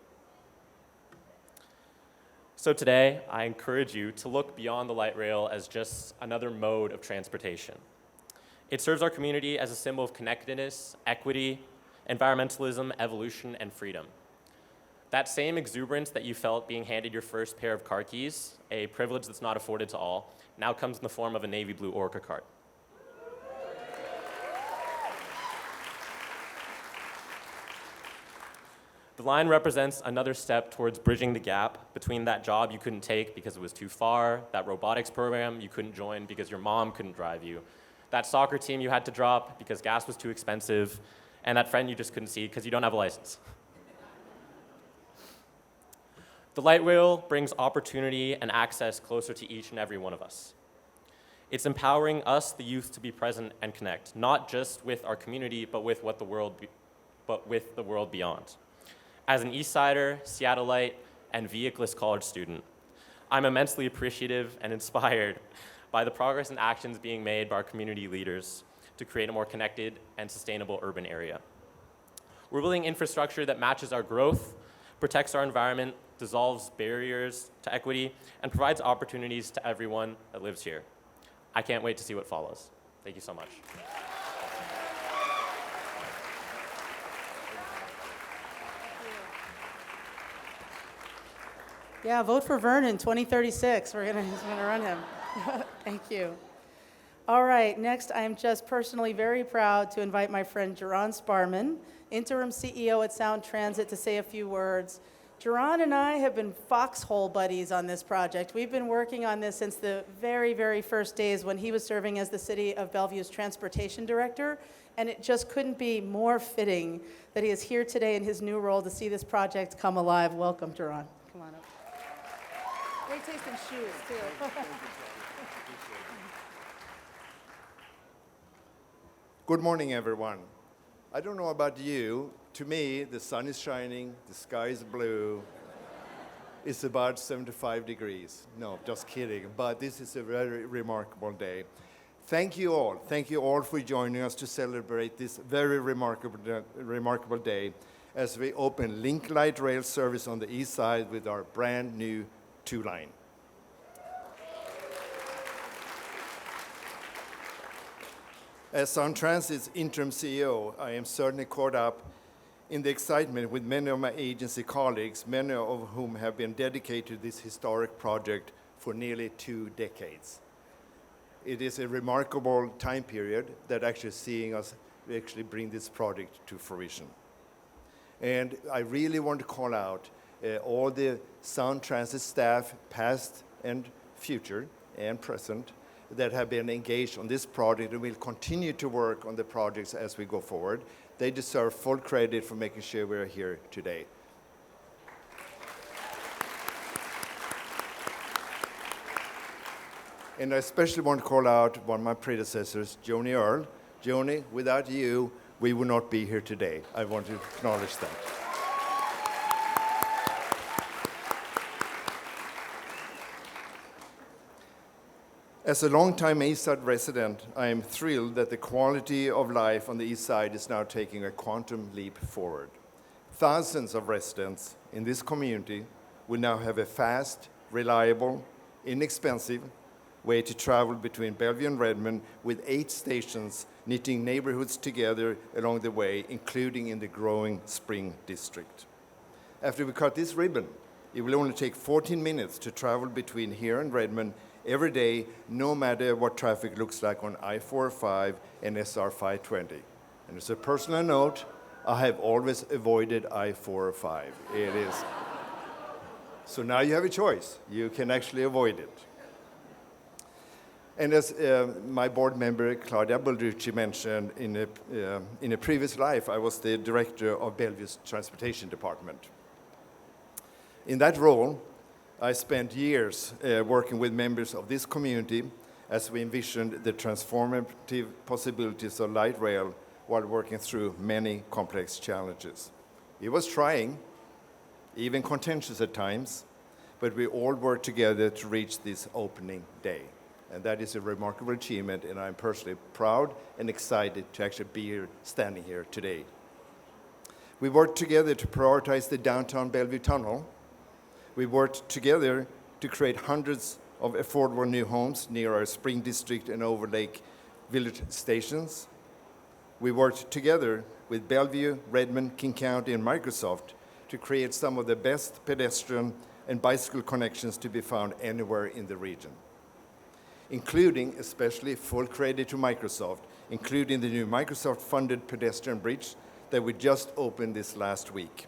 So today, I encourage you to look beyond the light rail as just another mode of transportation. It serves our community as a symbol of connectedness, equity, environmentalism, evolution, and freedom. That same exuberance that you felt being handed your first pair of car keys, a privilege that's not afforded to all, now comes in the form of a navy blue Orca cart. The line represents another step towards bridging the gap between that job you couldn't take because it was too far, that robotics program you couldn't join because your mom couldn't drive you, that soccer team you had to drop because gas was too expensive, and that friend you just couldn't see because you don't have a license. The light rail brings opportunity and access closer to each and every one of us. It's empowering us, the youth, to be present and connect, not just with our community, but with the world beyond. As an Eastsider, Seattleite, and vehicless college student, I'm immensely appreciative and inspired by the progress and actions being made by our community leaders to create a more connected and sustainable urban area. We're building infrastructure that matches our growth, protects our environment, dissolves barriers to equity, and provides opportunities to everyone that lives here. I can't wait to see what follows. Thank you so much. Yeah, vote for Vernon, 2036. We're gonna run him. Thank you. All right, next, I am just personally very proud to invite my friend Jaron Sparman, interim CEO at Sound Transit, to say a few words. Jaron and I have been foxhole buddies on this project. We've been working on this since the very, very first days when he was serving as the City of Bellevue's transportation director, and it just couldn't be more fitting that he is here today in his new role to see this project come alive. Welcome, Jaron. Come on up. Great taste in shoes, too. Good morning, everyone. I don't know about you. To me, the sun is shining, the sky is blue. It's about 75 degrees. No, just kidding. But this is a very remarkable day. Thank you all. Thank you all for joining us to celebrate this very remarkable day as we open Link Light Rail service on the east side with our brand new 2-line. As Sound Transit's interim CEO, I am certainly caught up in the excitement with many of my agency colleagues, many of whom have been dedicated to this historic project for nearly 2 decades. It is a remarkable time period that actually seeing us actually bring this project to fruition. And I really want to call out all the Sound Transit staff, past and future and present, that have been engaged on this project and will continue to work on the projects as we go forward. They deserve full credit for making sure we're here today. And I especially want to call out one of my predecessors, Joni Earl. Joni, without you, we would not be here today. I want to acknowledge that. As a longtime East Side resident, I am thrilled that the quality of life on the East Side is now taking a quantum leap forward. Thousands of residents in this community will now have a fast, reliable, inexpensive way to travel between Bellevue and Redmond, with 8 stations knitting neighborhoods together along the way, including in the growing Spring District. After we cut this ribbon, it will only take 14 minutes to travel between here and Redmond every day, no matter what traffic looks like on I-405 and SR 520. And as a personal note, I have always avoided I-405. It is. So now you have a choice. You can actually avoid it. And as my board member, Claudia Baldrucci, mentioned, in a previous life, I was the director of Bellevue's transportation department. In that role, I spent years working with members of this community as we envisioned the transformative possibilities of light rail while working through many complex challenges. It was trying, even contentious at times, but we all worked together to reach this opening day. And that is a remarkable achievement, and I'm personally proud and excited to actually be here, standing here today. We worked together to prioritize the downtown Bellevue Tunnel. We worked together to create hundreds of affordable new homes near our Spring District and Overlake Village stations. We worked together with Bellevue, Redmond, King County, and Microsoft to create some of the best pedestrian and bicycle connections to be found anywhere in the region, including, especially full credit to Microsoft, including the new Microsoft-funded pedestrian bridge that we just opened this last week.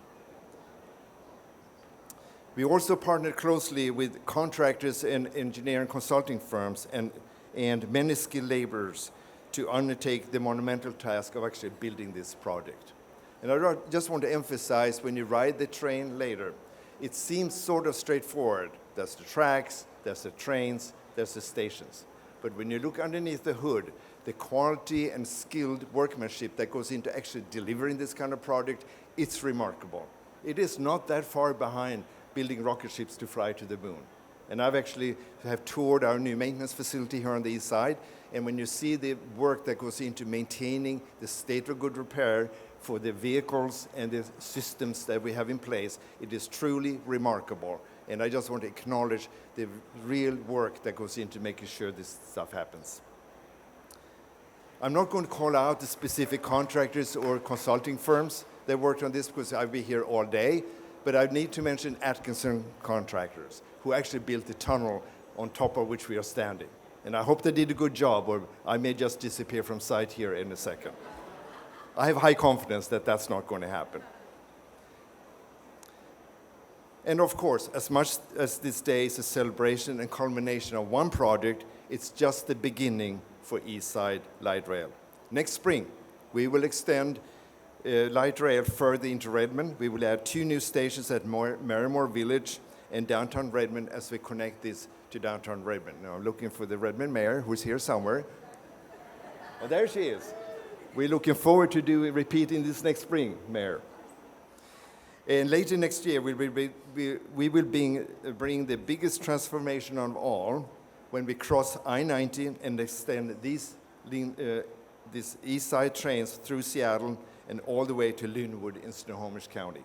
We also partnered closely with contractors and engineering consulting firms and many skilled laborers to undertake the monumental task of actually building this project. And I just want to emphasize, when you ride the train later, it seems sort of straightforward. There's the tracks, there's the trains, there's the stations. But when you look underneath the hood, the quality and skilled workmanship that goes into actually delivering this kind of project, it's remarkable. It is not that far behind building rocket ships to fly to the moon. And I've actually have toured our new maintenance facility here on the east side, and when you see the work that goes into maintaining the state of good repair for the vehicles and the systems that we have in place, it is truly remarkable. And I just want to acknowledge the real work that goes into making sure this stuff happens. I'm not going to call out the specific contractors or consulting firms that worked on this because I'll be here all day, but I need to mention Atkinson Contractors, who actually built the tunnel on top of which we are standing. And I hope they did a good job, or I may just disappear from sight here in a second. I have high confidence that that's not going to happen. And of course, as much as this day is a celebration and culmination of one project, it's just the beginning for Eastside Light Rail. Next spring, we will extend light rail further into Redmond. We will add 2 new stations at Merrimore Village and downtown Redmond as we connect this to downtown Redmond. Now I'm looking for the Redmond mayor, who's here somewhere. Oh, there she is. We're looking forward to repeating this next spring, Mayor. And later next year, we will bring the biggest transformation of all when we cross I-90 and extend these East Side trains through Seattle and all the way to Linwood in Snohomish County.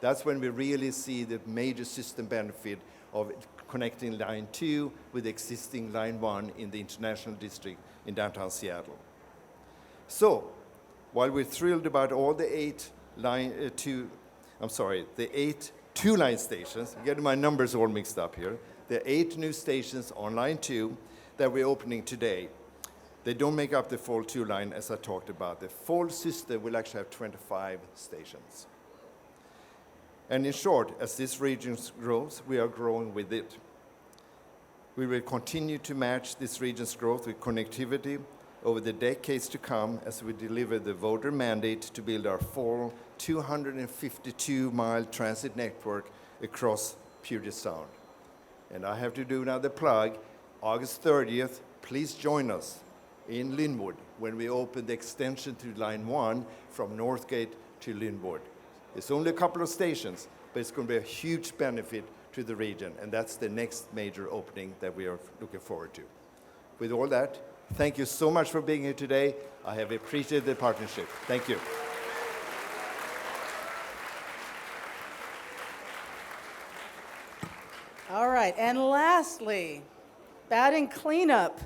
That's when we really see the major system benefit of connecting Line 2 with existing Line 1 in the International District in downtown Seattle. So, while we're thrilled about all the 8 two-line stations, I'm getting my numbers all mixed up here, the 8 new stations on Line 2 that we're opening today, they don't make up the full 2-line as I talked about. The full system will actually have 25 stations. And in short, as this region grows, we are growing with it. We will continue to match this region's growth with connectivity over the decades to come as we deliver the voter mandate to build our full 252-mile transit network across Puget Sound. And I have to do another plug. August 30th, please join us in Linwood when we open the extension to Line 1 from Northgate to Linwood. It's only a couple of stations, but it's going to be a huge benefit to the region, and that's the next major opening that we are looking forward to. With all that, thank you so much for being here today. I have appreciated the partnership. Thank you. All right, and lastly, batting cleanup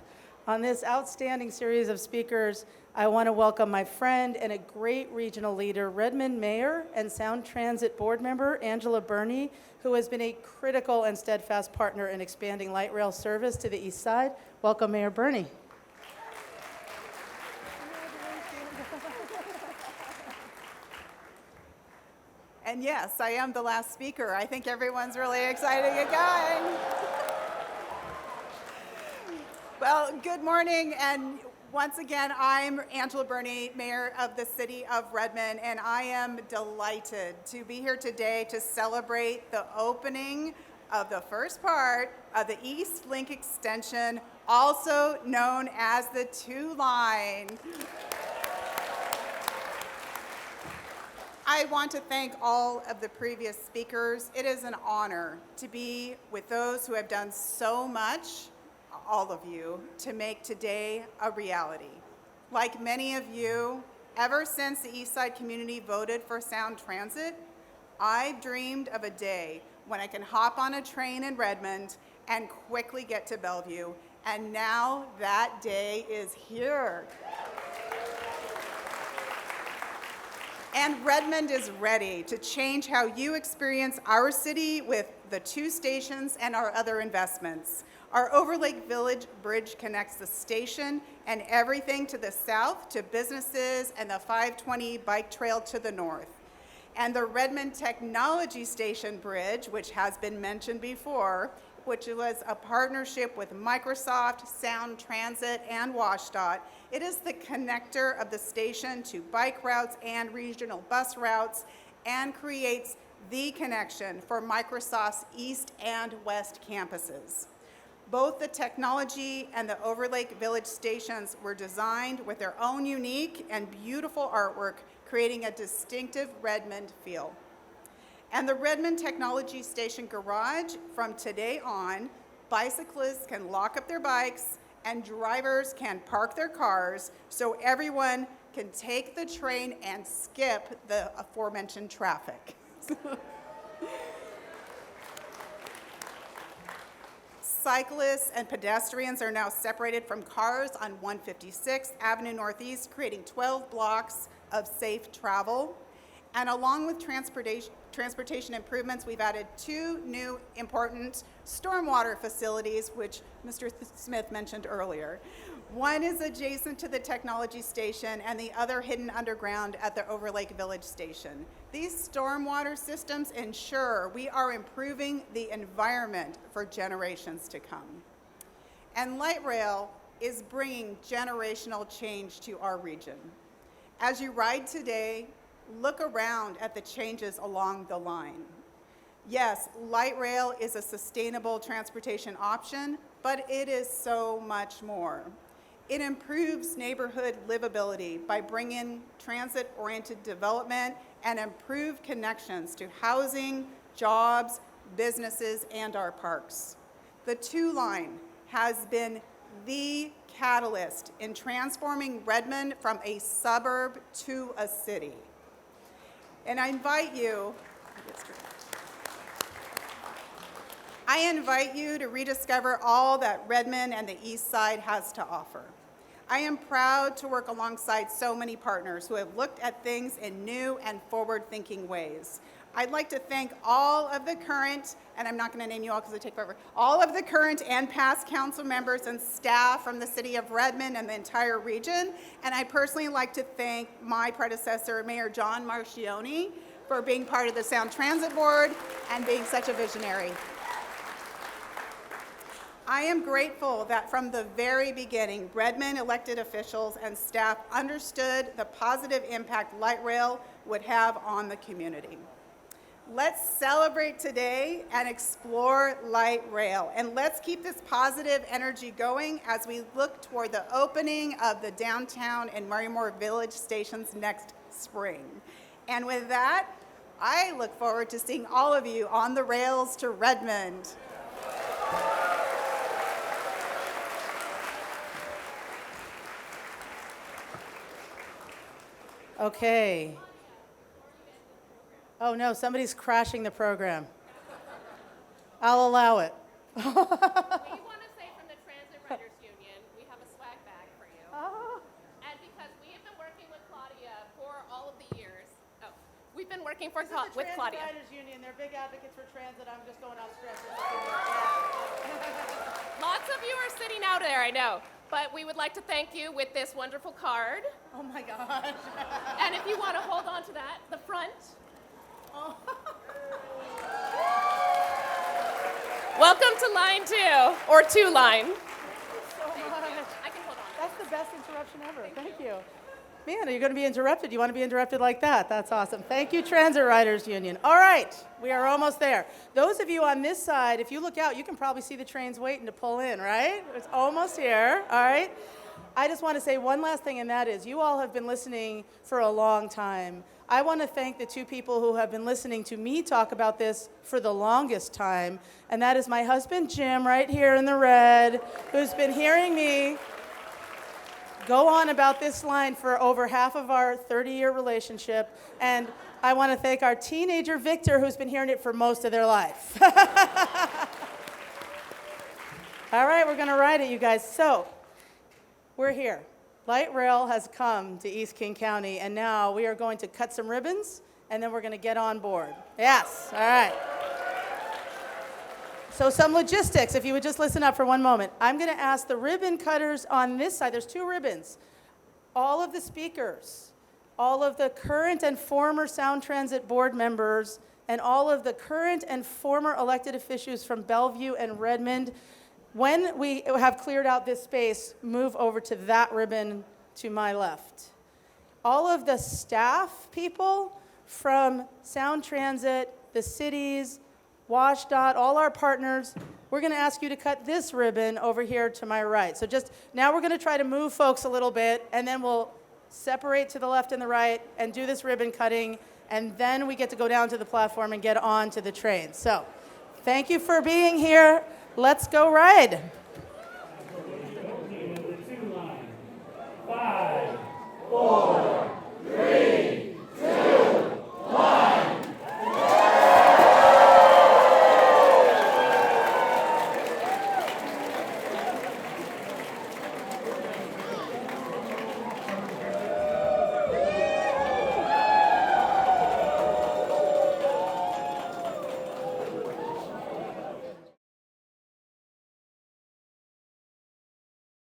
on this outstanding series of speakers, I want to welcome my friend and a great regional leader, Redmond Mayor and Sound Transit Board Member, Angela Burney, who has been a critical and steadfast partner in expanding light rail service to the east side. Welcome, Mayor Burney. And yes, I am the last speaker. I think everyone's really excited to get going. Well, good morning, and once again, I'm Angela Burney, Mayor of the City of Redmond, and I am delighted to be here today to celebrate the opening of the first part of the East Link Extension, also known as the 2-line. I want to thank all of the previous speakers. It is an honor to be with those who have done so much, all of you, to make today a reality. Like many of you, ever since the East Side community voted for Sound Transit, I've dreamed of a day when I can hop on a train in Redmond and quickly get to Bellevue. And now that day is here. And Redmond is ready to change how you experience our city with the 2 stations and our other investments. Our Overlake Village Bridge connects the station and everything to the south to businesses and the 520 bike trail to the north. And the Redmond Technology Station Bridge, which has been mentioned before, which was a partnership with Microsoft, Sound Transit, and WashDOT. It is the connector of the station to bike routes and regional bus routes and creates the connection for Microsoft's East and West campuses. Both the technology and the Overlake Village stations were designed with their own unique and beautiful artwork, creating a distinctive Redmond feel. And the Redmond Technology Station Garage, from today on, bicyclists can lock up their bikes and drivers can park their cars so everyone can take the train and skip the aforementioned traffic. Cyclists and pedestrians are now separated from cars on 156th Avenue Northeast, creating 12 blocks of safe travel. And along with transportation improvements, we've added 2 new important stormwater facilities, which Mr. Smith mentioned earlier. One is adjacent to the technology station and the other hidden underground at the Overlake Village Station. These stormwater systems ensure we are improving the environment for generations to come. And light rail is bringing generational change to our region. As you ride today, look around at the changes along the line. Yes, light rail is a sustainable transportation option, but it is so much more. It improves neighborhood livability by bringing transit-oriented development and improved connections to housing, jobs, businesses, and our parks. The 2 line has been the catalyst in transforming Redmond from a suburb to a city. And I invite you to rediscover all that Redmond and the East Side has to offer. I am proud to work alongside so many partners who have looked at things in new and forward-thinking ways. I'd like to thank all of the current, and I'm not going to name you all because I take forever, all of the current and past council members and staff from the city of Redmond and the entire region. And I'd personally like to thank my predecessor, Mayor John Marchioni, for being part of the Sound Transit Board and being such a visionary. I am grateful that from the very beginning, Redmond elected officials and staff understood the positive impact light rail would have on the community. Let's celebrate today and explore light rail. And let's keep this positive energy going as we look toward the opening of the downtown and Murray-Moore Village stations next spring. And with that, I look forward to seeing all of you on the rails to Redmond. Okay. Oh no, somebody's crashing the program. I'll allow it. We want to say from the Transit Writers Union, we have a swag bag for you. Oh. And because we have been working with Claudia for all of the years, we've been working with This is the Claudia. Transit Writers Union. They're big advocates for transit. I'm just going out stretches. Lots of you are sitting out there, I know. But we would like to thank you with this wonderful card. Oh my gosh. And if you want to hold on to that, the front. Oh. Welcome to line 2, or 2 line. So much. I can hold on. That's the best interruption ever. Thank you. Man, are you going to be interrupted? You want to be interrupted like that? That's awesome. Thank you, Transit Writers Union. All right, we are almost there. Those of you on this side, if you look out, you can probably see the trains waiting to pull in, right? It's almost here, all right? I just want to say one last thing, and that is you all have been listening for a long time. I want to thank the two people who have been listening to me talk about this for the longest time, and that is my husband, Jim, right here in the red, who's been hearing me go on about this line for over half of our 30-year relationship. And I want to thank our teenager, Victor, who's been hearing it for most of their life. All right, we're going to ride it, you guys. So, we're here. Light rail has come to East King County, and now we are going to cut some ribbons, and then we're going to get on board. Yes, all right. So some logistics, if you would just listen up for one moment. I'm going to ask the ribbon cutters on this side, there's 2 ribbons, all of the speakers, all of the current and former Sound Transit board members, and all of the current and former elected officials from Bellevue and Redmond. When we have cleared out this space, move over to that ribbon to my left. All of the staff people from Sound Transit, the cities, WashDOT, all our partners, we're going to ask you to cut this ribbon over here to my right. So just now we're going to try to move folks a little bit, and then we'll separate to the left and the right and do this ribbon cutting, and then we get to go down to the platform and get on to the train. So thank you for being here. Let's go ride.